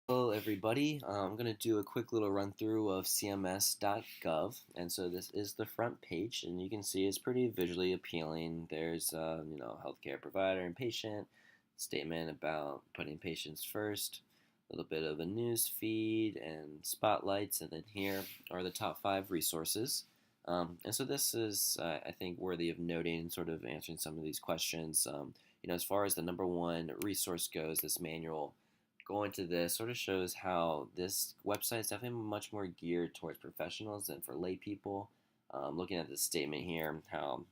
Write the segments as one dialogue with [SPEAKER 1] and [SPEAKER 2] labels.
[SPEAKER 1] Hello, everybody. I'm going to do a quick little run through of CMS.gov. And so this is the front page, and you can see it's pretty visually appealing. There's, healthcare provider and patient, statement about putting patients first, a little bit of a news feed and spotlights, and then here are the top 5 resources. And so this is, I think, worthy of noting, sort of answering some of these questions. As far as the number one resource goes, this manual going to this sort of shows how this website is definitely much more geared towards professionals than for lay people. Looking at the statement here, how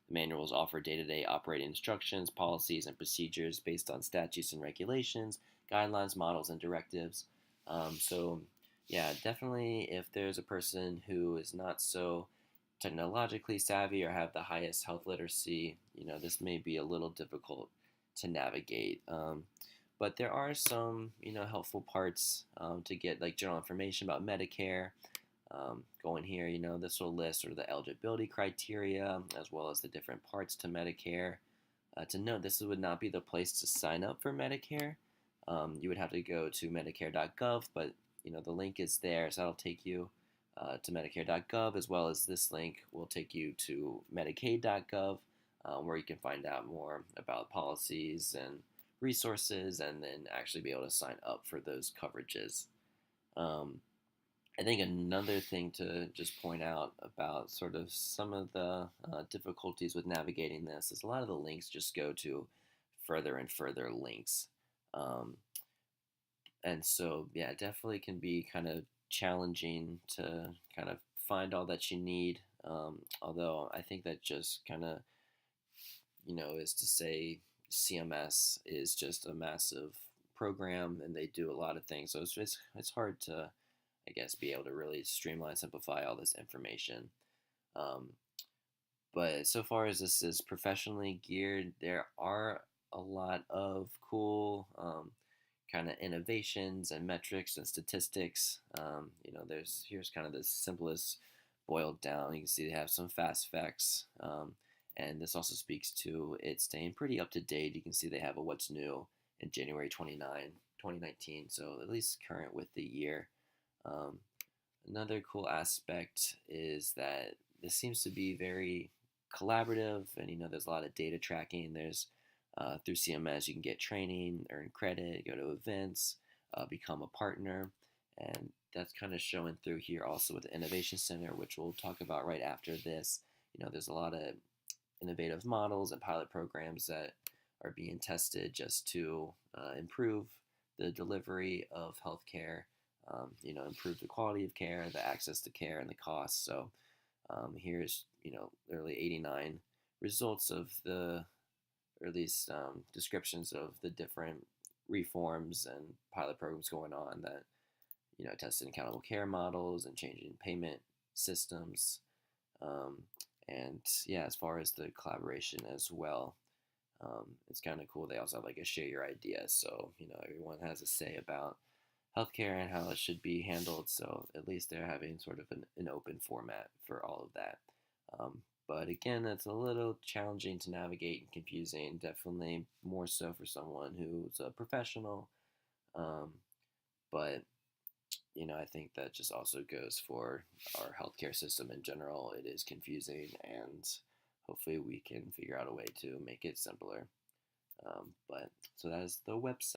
[SPEAKER 1] the manuals offer day-to-day operating instructions, policies, and procedures based on statutes and regulations, guidelines, models, and directives. Yeah, definitely if there's a person who is not so technologically savvy or have the highest health literacy, this may be a little difficult to navigate. But there are some, helpful parts to get like general information about Medicare. Going here, this will list sort of the eligibility criteria as well as the different parts to Medicare. To note, this would not be the place to sign up for Medicare. You would have to go to Medicare.gov, but the link is there, so that'll take you to Medicare.gov, as well as this link will take you to Medicaid.gov, where you can find out more about policies and resources, and then actually be able to sign up for those coverages. Um, I think another thing to just point out about sort of some of the difficulties with navigating this is a lot of the links just go to further and further links. Um, and so, yeah, it definitely can be kind of challenging to kind of find all that you need. Although I think that just kind of, is to say CMS is just a massive program and they do a lot of things. So it's hard to, I guess, be able to really streamline, simplify all this information. Um, but so far as this is professionally geared, there are a lot of cool kind of innovations and metrics and statistics. Here's kind of the simplest boiled down. You can see they have some fast facts. And this also speaks to it staying pretty up to date. You can see they have a what's new in January 29, 2019, so at least current with the year. Um, Another cool aspect is that this seems to be very collaborative, and there's a lot of data tracking. There's through CMS, you can get training, earn credit, go to events, become a partner, and that's kind of showing through here also with the Innovation Center, which we'll talk about right after this. There's a lot of innovative models and pilot programs that are being tested just to improve the delivery of healthcare, improve the quality of care, the access to care, and the cost. So here's, early 89 results of the, or at least descriptions of the different reforms and pilot programs going on that, tested accountable care models and changing payment systems. And yeah, as far as the collaboration as well, it's kind of cool. They also have like a share your ideas, so everyone has a say about healthcare and how it should be handled. So at least they're having sort of an open format for all of that. But again, that's a little challenging to navigate and confusing. Definitely more so for someone who's a professional. Um, but I think that just also goes for our healthcare system in general. It is confusing, and hopefully we can figure out a way to make it simpler. But so that is the website.